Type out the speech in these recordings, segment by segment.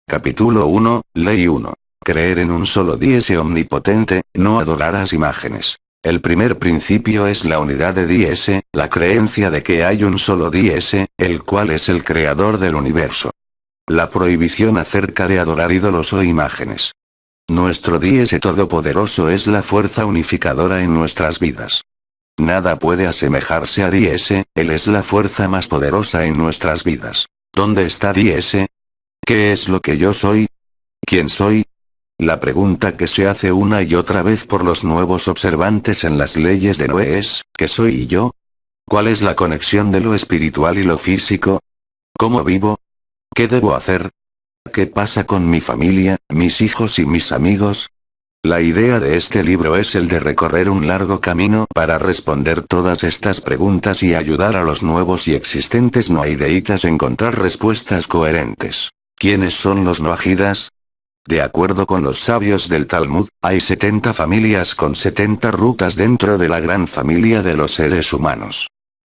Capítulo 1, Ley 1. Creer en un solo Dios omnipotente, no adorarás imágenes. El primer principio es la unidad de Dios, la creencia de que hay un solo Dios, el cual es el creador del universo. La prohibición acerca de adorar ídolos o imágenes. Nuestro Dios todopoderoso es la fuerza unificadora en nuestras vidas. Nada puede asemejarse a Dios, Él es la fuerza más poderosa en nuestras vidas. ¿Dónde está Dios? ¿Qué es lo que yo soy? ¿Quién soy? La pregunta que se hace una y otra vez por los nuevos observantes en las leyes de Noé es, ¿qué soy yo? ¿Cuál es la conexión de lo espiritual y lo físico? ¿Cómo vivo? ¿Qué debo hacer? ¿Qué pasa con mi familia, mis hijos y mis amigos? La idea de este libro es el de recorrer un largo camino para responder todas estas preguntas y ayudar a los nuevos y existentes noahideitas a encontrar respuestas coherentes. ¿Quiénes son los noahidas? De acuerdo con los sabios del Talmud, hay 70 familias con 70 rutas dentro de la gran familia de los seres humanos.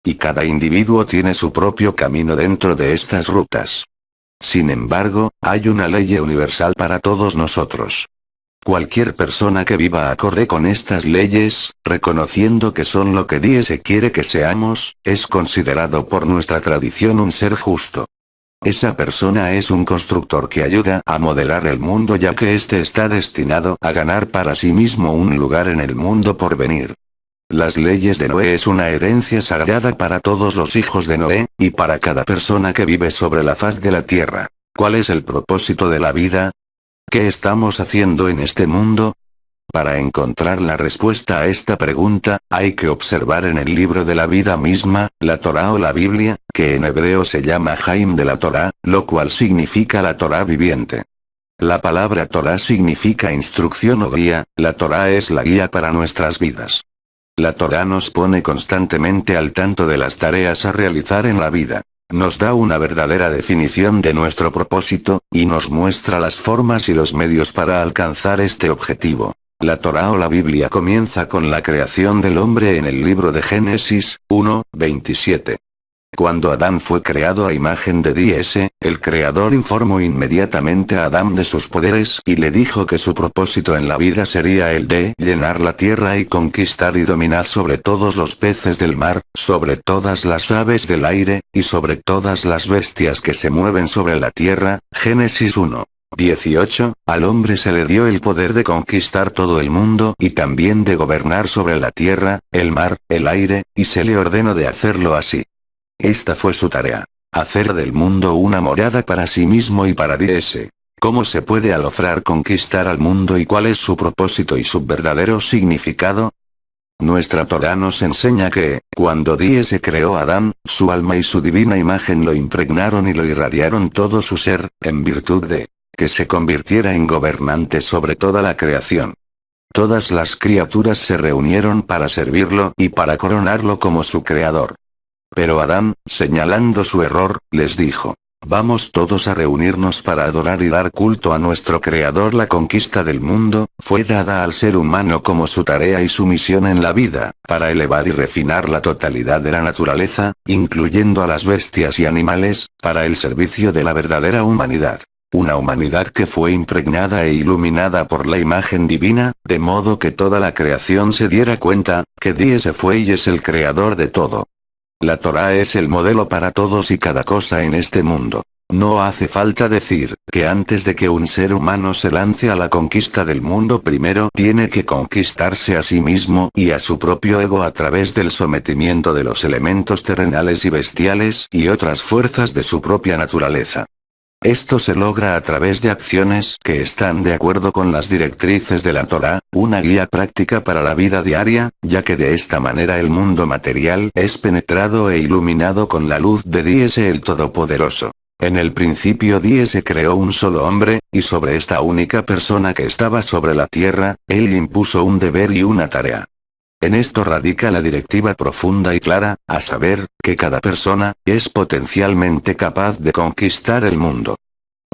Y cada individuo tiene su propio camino dentro de estas rutas. Sin embargo, hay una ley universal para todos nosotros. Cualquier persona que viva acorde con estas leyes, reconociendo que son lo que Dios quiere que seamos, es considerado por nuestra tradición un ser justo. Esa persona es un constructor que ayuda a modelar el mundo ya que éste está destinado a ganar para sí mismo un lugar en el mundo por venir. Las leyes de Noé es una herencia sagrada para todos los hijos de Noé, y para cada persona que vive sobre la faz de la tierra. ¿Cuál es el propósito de la vida? ¿Qué estamos haciendo en este mundo? Para encontrar la respuesta a esta pregunta, hay que observar en el libro de la vida misma, la Torá o la Biblia, que en hebreo se llama Haim de la Torá, lo cual significa la Torá viviente. La palabra Torá significa instrucción o guía, la Torá es la guía para nuestras vidas. La Torá nos pone constantemente al tanto de las tareas a realizar en la vida. Nos da una verdadera definición de nuestro propósito, y nos muestra las formas y los medios para alcanzar este objetivo. La Torá o la Biblia comienza con la creación del hombre en el libro de Génesis, 1:27. Cuando Adán fue creado a imagen de Dios, el Creador informó inmediatamente a Adán de sus poderes y le dijo que su propósito en la vida sería el de llenar la tierra y conquistar y dominar sobre todos los peces del mar, sobre todas las aves del aire, y sobre todas las bestias que se mueven sobre la tierra. Génesis 1:18, al hombre se le dio el poder de conquistar todo el mundo y también de gobernar sobre la tierra, el mar, el aire, y se le ordenó de hacerlo así. Esta fue su tarea. Hacer del mundo una morada para sí mismo y para Dios. ¿Cómo se puede lograr conquistar al mundo y cuál es su propósito y su verdadero significado? Nuestra Torá nos enseña que, cuando Dios creó a Adán, su alma y su divina imagen lo impregnaron y lo irradiaron todo su ser, en virtud de que se convirtiera en gobernante sobre toda la creación. Todas las criaturas se reunieron para servirlo y para coronarlo como su creador. Pero Adán, señalando su error, les dijo: vamos todos a reunirnos para adorar y dar culto a nuestro Creador. La conquista del mundo fue dada al ser humano como su tarea y su misión en la vida, para elevar y refinar la totalidad de la naturaleza, incluyendo a las bestias y animales, para el servicio de la verdadera humanidad. Una humanidad que fue impregnada e iluminada por la imagen divina, de modo que toda la creación se diera cuenta, que Dios fue y es el creador de todo. La Torá es el modelo para todos y cada cosa en este mundo. No hace falta decir, que antes de que un ser humano se lance a la conquista del mundo primero tiene que conquistarse a sí mismo y a su propio ego a través del sometimiento de los elementos terrenales y bestiales y otras fuerzas de su propia naturaleza. Esto se logra a través de acciones que están de acuerdo con las directrices de la Torá, una guía práctica para la vida diaria, ya que de esta manera el mundo material es penetrado e iluminado con la luz de Dios el Todopoderoso. En el principio Dios creó un solo hombre, y sobre esta única persona que estaba sobre la tierra, Él impuso un deber y una tarea. En esto radica la directiva profunda y clara, a saber, que cada persona es potencialmente capaz de conquistar el mundo.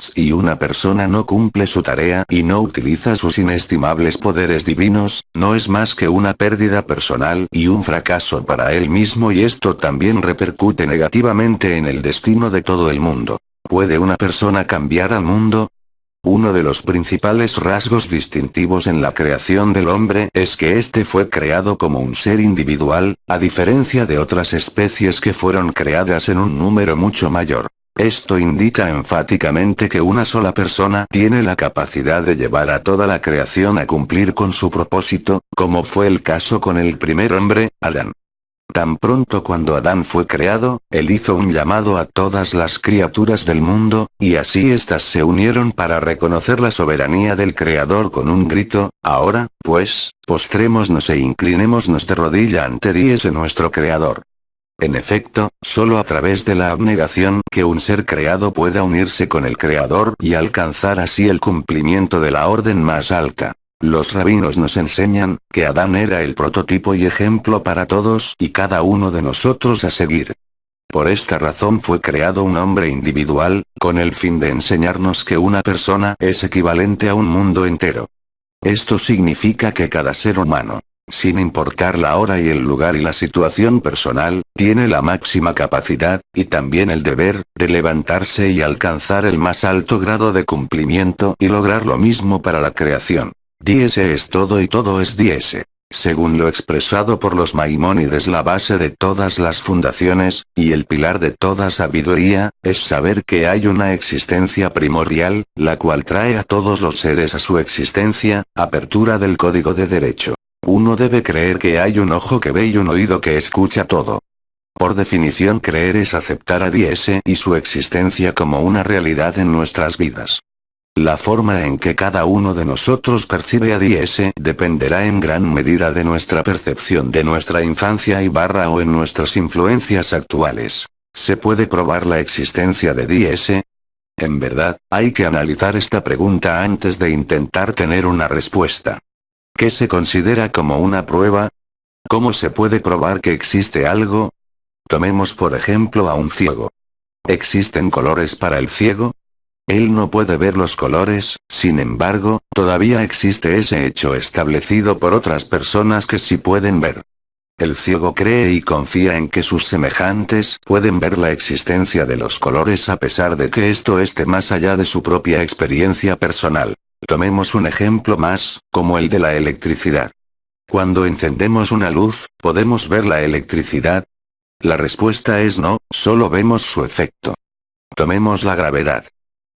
Si una persona no cumple su tarea y no utiliza sus inestimables poderes divinos, no es más que una pérdida personal y un fracaso para él mismo, y esto también repercute negativamente en el destino de todo el mundo. ¿Puede una persona cambiar al mundo? Uno de los principales rasgos distintivos en la creación del hombre es que éste fue creado como un ser individual, a diferencia de otras especies que fueron creadas en un número mucho mayor. Esto indica enfáticamente que una sola persona tiene la capacidad de llevar a toda la creación a cumplir con su propósito, como fue el caso con el primer hombre, Adán. Tan pronto cuando Adán fue creado, él hizo un llamado a todas las criaturas del mundo, y así éstas se unieron para reconocer la soberanía del Creador con un grito: ahora, pues, postrémonos e inclinémonos de rodilla ante Dios nuestro Creador. En efecto, solo a través de la abnegación que un ser creado pueda unirse con el Creador y alcanzar así el cumplimiento de la orden más alta. Los rabinos nos enseñan que Adán era el prototipo y ejemplo para todos y cada uno de nosotros a seguir. Por esta razón fue creado un hombre individual, con el fin de enseñarnos que una persona es equivalente a un mundo entero. Esto significa que cada ser humano, sin importar la hora y el lugar y la situación personal, tiene la máxima capacidad, y también el deber, de levantarse y alcanzar el más alto grado de cumplimiento y lograr lo mismo para la creación. Dies es todo y todo es Dies. Según lo expresado por los Maimónides, la base de todas las fundaciones, y el pilar de toda sabiduría, es saber que hay una existencia primordial, la cual trae a todos los seres a su existencia, apertura del código de derecho. Uno debe creer que hay un ojo que ve y un oído que escucha todo. Por definición, creer es aceptar a Dies y su existencia como una realidad en nuestras vidas. La forma en que cada uno de nosotros percibe a Dies dependerá en gran medida de nuestra percepción de nuestra infancia o en nuestras influencias actuales. ¿Se puede probar la existencia de Dies? En verdad, hay que analizar esta pregunta antes de intentar tener una respuesta. ¿Qué se considera como una prueba? ¿Cómo se puede probar que existe algo? Tomemos por ejemplo a un ciego. ¿Existen colores para el ciego? Él no puede ver los colores, sin embargo, todavía existe ese hecho establecido por otras personas que sí pueden ver. El ciego cree y confía en que sus semejantes pueden ver la existencia de los colores a pesar de que esto esté más allá de su propia experiencia personal. Tomemos un ejemplo más, como el de la electricidad. Cuando encendemos una luz, ¿podemos ver la electricidad? La respuesta es no, solo vemos su efecto. Tomemos la gravedad.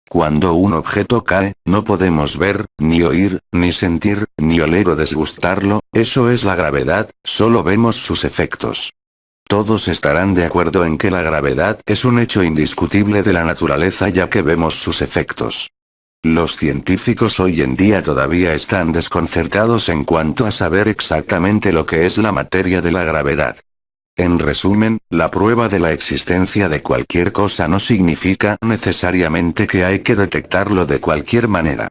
Cuando un objeto cae, no podemos ver, ni oír, ni sentir, ni oler o desgustarlo, eso es la gravedad, solo vemos sus efectos. Todos estarán de acuerdo en que la gravedad es un hecho indiscutible de la naturaleza ya que vemos sus efectos. Los científicos hoy en día todavía están desconcertados en cuanto a saber exactamente lo que es la materia de la gravedad. En resumen, la prueba de la existencia de cualquier cosa no significa necesariamente que hay que detectarlo de cualquier manera.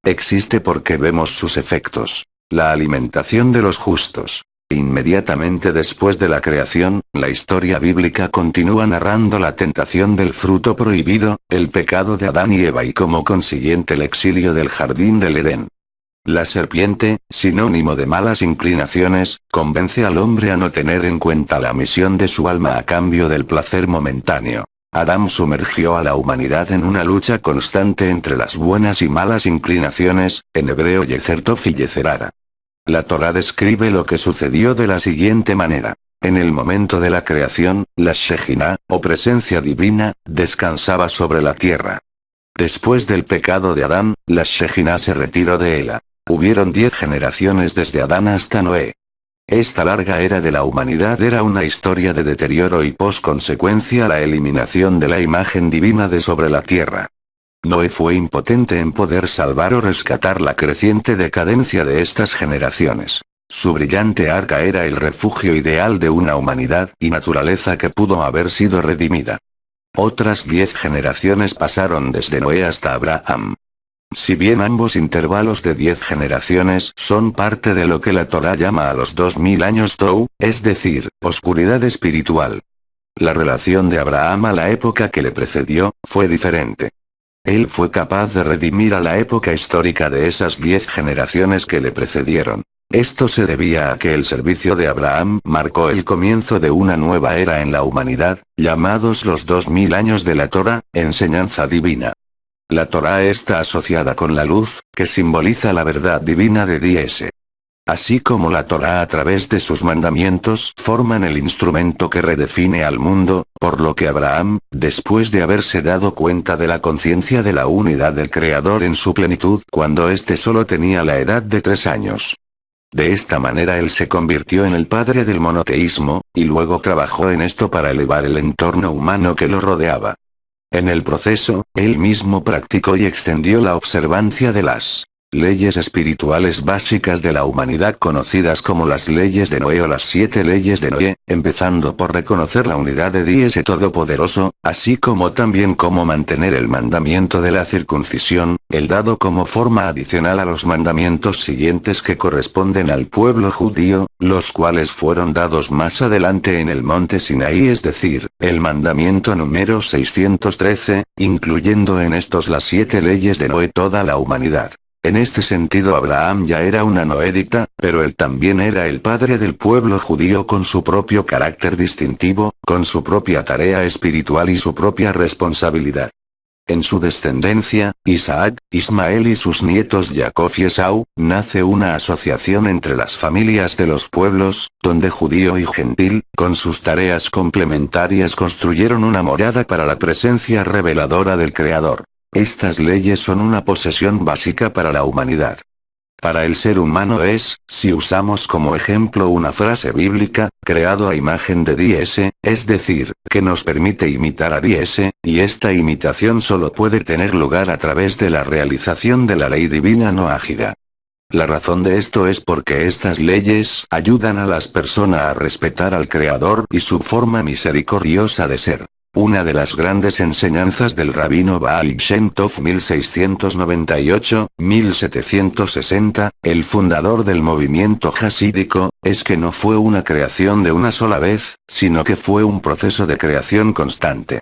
Existe porque vemos sus efectos. La alimentación de los justos. Inmediatamente después de la creación, la historia bíblica continúa narrando la tentación del fruto prohibido, el pecado de Adán y Eva y como consiguiente el exilio del jardín del Edén. La serpiente, sinónimo de malas inclinaciones, convence al hombre a no tener en cuenta la misión de su alma a cambio del placer momentáneo. Adán sumergió a la humanidad en una lucha constante entre las buenas y malas inclinaciones, en hebreo Yezer Tov y Yezer Hara. La Torá describe lo que sucedió de la siguiente manera. En el momento de la creación, la Shejinah, o presencia divina, descansaba sobre la tierra. Después del pecado de Adán, la Shejinah se retiró de él. Hubieron 10 generaciones desde Adán hasta Noé. Esta larga era de la humanidad era una historia de deterioro y consecuencia la eliminación de la imagen divina de sobre la tierra. Noé fue impotente en poder salvar o rescatar la creciente decadencia de estas generaciones. Su brillante arca era el refugio ideal de una humanidad y naturaleza que pudo haber sido redimida. Otras 10 generaciones pasaron desde Noé hasta Abraham. Si bien ambos intervalos de 10 generaciones son parte de lo que la Torá llama a los 2000 años Tou, es decir, oscuridad espiritual. La relación de Abraham a la época que le precedió, fue diferente. Él fue capaz de redimir a la época histórica de esas 10 generaciones que le precedieron. Esto se debía a que el servicio de Abraham marcó el comienzo de una nueva era en la humanidad, llamados los 2000 años de la Torá, enseñanza divina. La Torá está asociada con la luz, que simboliza la verdad divina de Dios. Así como la Torá a través de sus mandamientos forman el instrumento que redefine al mundo, por lo que Abraham, después de haberse dado cuenta de la conciencia de la unidad del Creador en su plenitud cuando éste solo tenía la edad de 3 años. De esta manera él se convirtió en el padre del monoteísmo, y luego trabajó en esto para elevar el entorno humano que lo rodeaba. En el proceso, él mismo practicó y extendió la observancia de las leyes espirituales básicas de la humanidad conocidas como las leyes de Noé o las 7 leyes de Noé, empezando por reconocer la unidad de Dios Todopoderoso, así como también cómo mantener el mandamiento de la circuncisión, el dado como forma adicional a los mandamientos siguientes que corresponden al pueblo judío, los cuales fueron dados más adelante en el monte Sinaí, es decir, el mandamiento número 613, incluyendo en estos las 7 leyes de Noé toda la humanidad. En este sentido Abraham ya era una noédita, pero él también era el padre del pueblo judío con su propio carácter distintivo, con su propia tarea espiritual y su propia responsabilidad. En su descendencia, Isaac, Ismael y sus nietos Jacob y Esau, nace una asociación entre las familias de los pueblos, donde judío y gentil, con sus tareas complementarias construyeron una morada para la presencia reveladora del Creador. Estas leyes son una posesión básica para la humanidad. Para el ser humano es, si usamos como ejemplo una frase bíblica, creado a imagen de Dios, es decir, que nos permite imitar a Dios, y esta imitación solo puede tener lugar a través de la realización de la ley divina noágida. La razón de esto es porque estas leyes ayudan a las personas a respetar al Creador y su forma misericordiosa de ser. Una de las grandes enseñanzas del rabino Baal Shem Tov 1698-1760, el fundador del movimiento hasídico, es que no fue una creación de una sola vez, sino que fue un proceso de creación constante.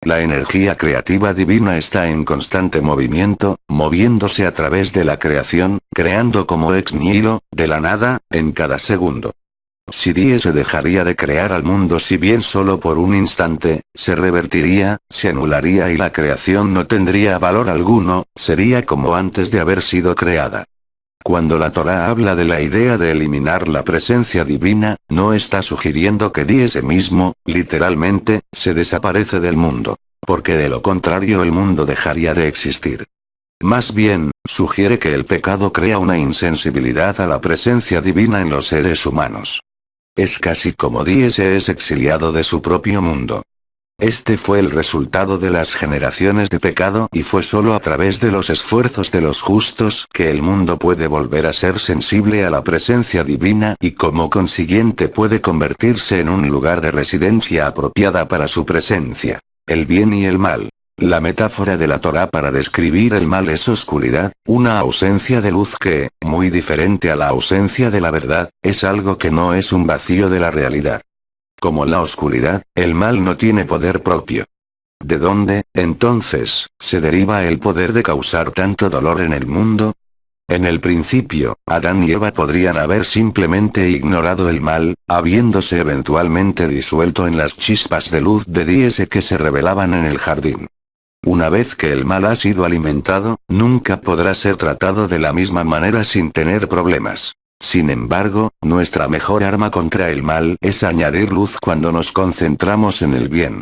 La energía creativa divina está en constante movimiento, moviéndose a través de la creación, creando como ex nihilo, de la nada, en cada segundo. Si Dios se dejaría de crear al mundo si bien solo por un instante, se revertiría, se anularía y la creación no tendría valor alguno, sería como antes de haber sido creada. Cuando la Torá habla de la idea de eliminar la presencia divina, no está sugiriendo que Dios mismo, literalmente, se desaparece del mundo. Porque de lo contrario el mundo dejaría de existir. Más bien, sugiere que el pecado crea una insensibilidad a la presencia divina en los seres humanos. Es casi como Dios es exiliado de su propio mundo. Este fue el resultado de las generaciones de pecado y fue solo a través de los esfuerzos de los justos que el mundo puede volver a ser sensible a la presencia divina y como consiguiente puede convertirse en un lugar de residencia apropiada para su presencia. El bien y el mal. La metáfora de la Torá para describir el mal es oscuridad, una ausencia de luz que, muy diferente a la ausencia de la verdad, es algo que no es un vacío de la realidad. Como la oscuridad, el mal no tiene poder propio. ¿De dónde, entonces, se deriva el poder de causar tanto dolor en el mundo? En el principio, Adán y Eva podrían haber simplemente ignorado el mal, habiéndose eventualmente disuelto en las chispas de luz de Dios que se revelaban en el jardín. Una vez que el mal ha sido alimentado, nunca podrá ser tratado de la misma manera sin tener problemas. Sin embargo, nuestra mejor arma contra el mal es añadir luz cuando nos concentramos en el bien.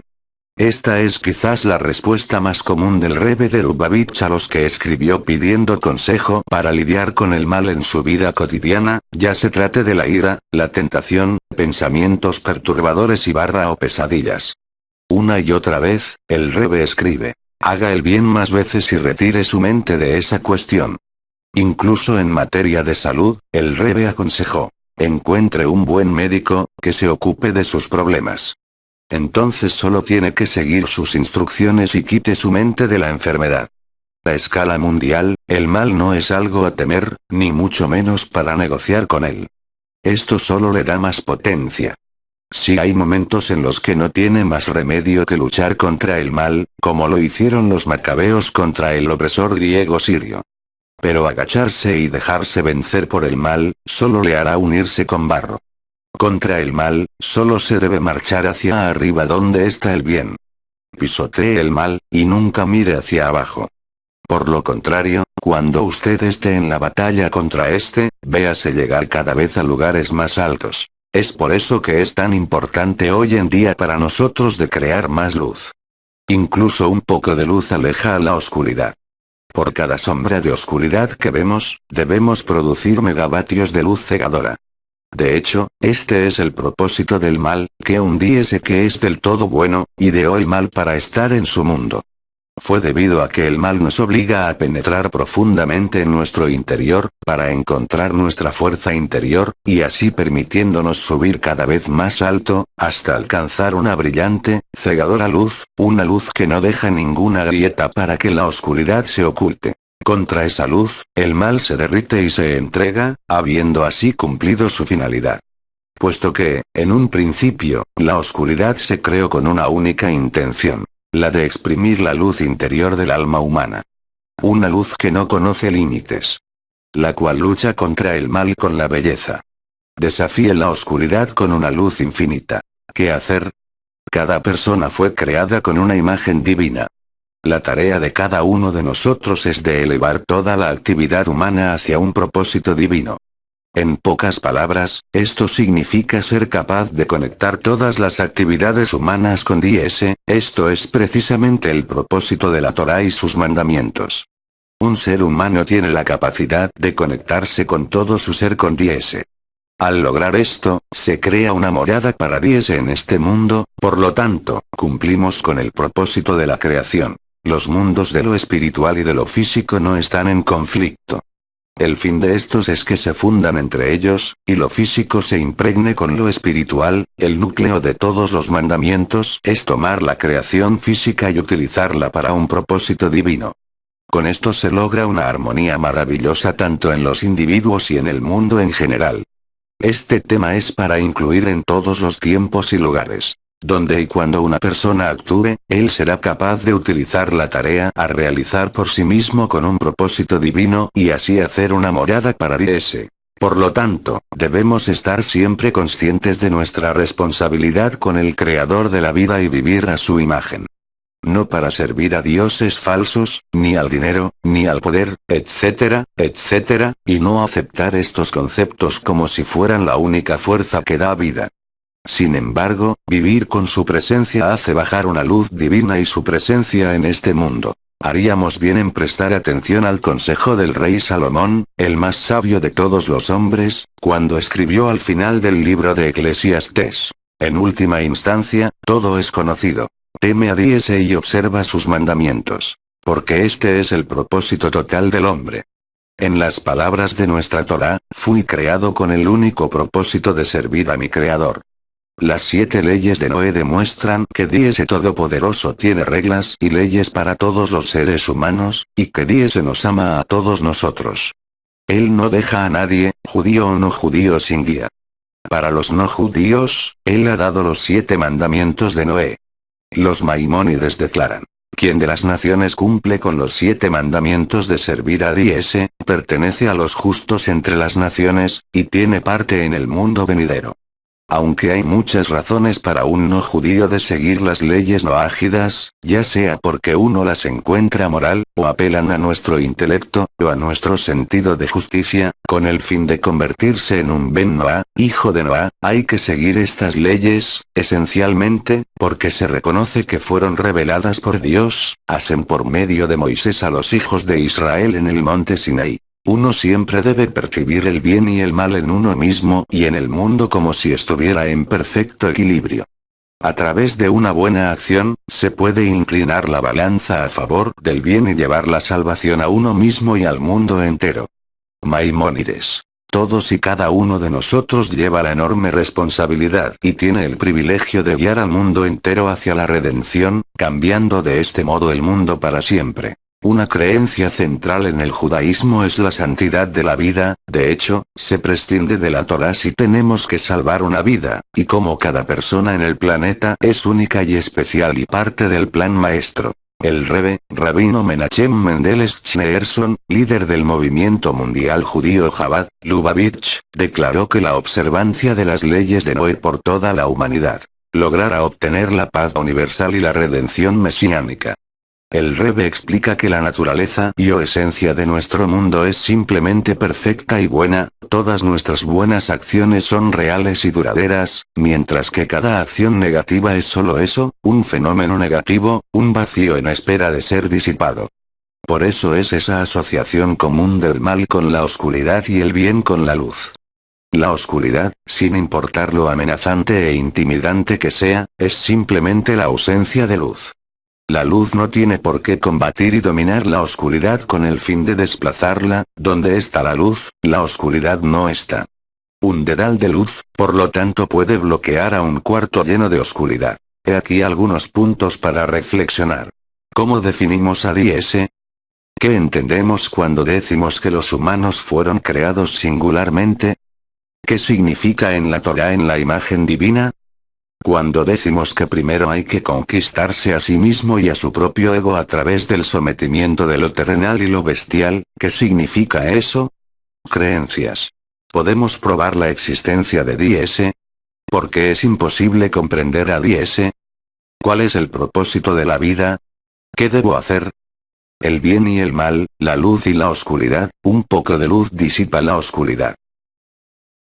Esta es quizás la respuesta más común del Rebbe de Lubavitch a los que escribió pidiendo consejo para lidiar con el mal en su vida cotidiana, ya se trate de la ira, la tentación, pensamientos perturbadores o pesadillas. Una y otra vez, el Rebbe escribe: haga el bien más veces y retire su mente de esa cuestión. Incluso en materia de salud, el Rebbe aconsejó: encuentre un buen médico, que se ocupe de sus problemas. Entonces solo tiene que seguir sus instrucciones y quite su mente de la enfermedad. A escala mundial, el mal no es algo a temer, ni mucho menos para negociar con él. Esto solo le da más potencia. Sí hay momentos en los que no tiene más remedio que luchar contra el mal, como lo hicieron los macabeos contra el opresor griego sirio. Pero agacharse y dejarse vencer por el mal, solo le hará unirse con barro. Contra el mal, solo se debe marchar hacia arriba donde está el bien. Pisotee el mal, y nunca mire hacia abajo. Por lo contrario, cuando usted esté en la batalla contra este, véase llegar cada vez a lugares más altos. Es por eso que es tan importante hoy en día para nosotros de crear más luz. Incluso un poco de luz aleja a la oscuridad. Por cada sombra de oscuridad que vemos, debemos producir megavatios de luz cegadora. De hecho, este es el propósito del mal, que un diese que es del todo bueno, ideó el mal para estar en su mundo. Fue debido a que el mal nos obliga a penetrar profundamente en nuestro interior, para encontrar nuestra fuerza interior, y así permitiéndonos subir cada vez más alto, hasta alcanzar una brillante, cegadora luz, una luz que no deja ninguna grieta para que la oscuridad se oculte. Contra esa luz, el mal se derrite y se entrega, habiendo así cumplido su finalidad. Puesto que, en un principio, la oscuridad se creó con una única intención. La de exprimir la luz interior del alma humana. Una luz que no conoce límites. La cual lucha contra el mal con la belleza. Desafía la oscuridad con una luz infinita. ¿Qué hacer? Cada persona fue creada con una imagen divina. La tarea de cada uno de nosotros es de elevar toda la actividad humana hacia un propósito divino. En pocas palabras, esto significa ser capaz de conectar todas las actividades humanas con Dios, esto es precisamente el propósito de la Torá y sus mandamientos. Un ser humano tiene la capacidad de conectarse con todo su ser con Dios. Al lograr esto, se crea una morada para Dios en este mundo, por lo tanto, cumplimos con el propósito de la creación. Los mundos de lo espiritual y de lo físico no están en conflicto. El fin de estos es que se fundan entre ellos, y lo físico se impregne con lo espiritual. El núcleo de todos los mandamientos es tomar la creación física y utilizarla para un propósito divino. Con esto se logra una armonía maravillosa tanto en los individuos y en el mundo en general. Este tema es para incluir en todos los tiempos y lugares. Donde y cuando una persona actúe, él será capaz de utilizar la tarea a realizar por sí mismo con un propósito divino y así hacer una morada para Dios. Por lo tanto, debemos estar siempre conscientes de nuestra responsabilidad con el Creador de la vida y vivir a su imagen. No para servir a dioses falsos, ni al dinero, ni al poder, etcétera, etcétera, y no aceptar estos conceptos como si fueran la única fuerza que da vida. Sin embargo, vivir con su presencia hace bajar una luz divina y su presencia en este mundo. Haríamos bien en prestar atención al consejo del rey Salomón, el más sabio de todos los hombres, cuando escribió al final del libro de Eclesiastés. En última instancia, todo es conocido. Teme a Dios y observa sus mandamientos. Porque este es el propósito total del hombre. En las palabras de nuestra Torá, fui creado con el único propósito de servir a mi Creador. Las 7 leyes de Noé demuestran que Dios Todopoderoso tiene reglas y leyes para todos los seres humanos, y que Dios nos ama a todos nosotros. Él no deja a nadie, judío o no judío, sin guía. Para los no judíos, Él ha dado los 7 mandamientos de Noé. Los Maimónides declaran: quien de las naciones cumple con los 7 mandamientos de servir a Dios, pertenece a los justos entre las naciones, y tiene parte en el mundo venidero. Aunque hay muchas razones para un no judío de seguir las leyes noágidas, ya sea porque uno las encuentra moral, o apelan a nuestro intelecto, o a nuestro sentido de justicia, con el fin de convertirse en un Ben Noah, hijo de Noah, hay que seguir estas leyes, esencialmente, porque se reconoce que fueron reveladas por Dios, hacen por medio de Moisés a los hijos de Israel en el monte Sinaí. Uno siempre debe percibir el bien y el mal en uno mismo y en el mundo como si estuviera en perfecto equilibrio. A través de una buena acción, se puede inclinar la balanza a favor del bien y llevar la salvación a uno mismo y al mundo entero. Maimónides. Todos y cada uno de nosotros lleva la enorme responsabilidad y tiene el privilegio de guiar al mundo entero hacia la redención, cambiando de este modo el mundo para siempre. Una creencia central en el judaísmo es la santidad de la vida. De hecho, se prescinde de la Torá si tenemos que salvar una vida, y como cada persona en el planeta es única y especial y parte del plan maestro. El Rebbe, Rabino Menachem Mendel Schneerson, líder del movimiento mundial judío Chabad, Lubavitch, declaró que la observancia de las leyes de Noé por toda la humanidad logrará obtener la paz universal y la redención mesiánica. El Rebbe explica que la naturaleza y o esencia de nuestro mundo es simplemente perfecta y buena, todas nuestras buenas acciones son reales y duraderas, mientras que cada acción negativa es solo eso, un fenómeno negativo, un vacío en espera de ser disipado. Por eso es esa asociación común del mal con la oscuridad y el bien con la luz. La oscuridad, sin importar lo amenazante e intimidante que sea, es simplemente la ausencia de luz. La luz no tiene por qué combatir y dominar la oscuridad con el fin de desplazarla, donde está la luz, la oscuridad no está. Un dedal de luz, por lo tanto, puede bloquear a un cuarto lleno de oscuridad. He aquí algunos puntos para reflexionar. ¿Cómo definimos a Dios? ¿Qué entendemos cuando decimos que los humanos fueron creados singularmente? ¿Qué significa en la Torá en la imagen divina? Cuando decimos que primero hay que conquistarse a sí mismo y a su propio ego a través del sometimiento de lo terrenal y lo bestial, ¿qué significa eso? Creencias. ¿Podemos probar la existencia de Dios? ¿Por qué es imposible comprender a Dios? ¿Cuál es el propósito de la vida? ¿Qué debo hacer? El bien y el mal, la luz y la oscuridad, un poco de luz disipa la oscuridad.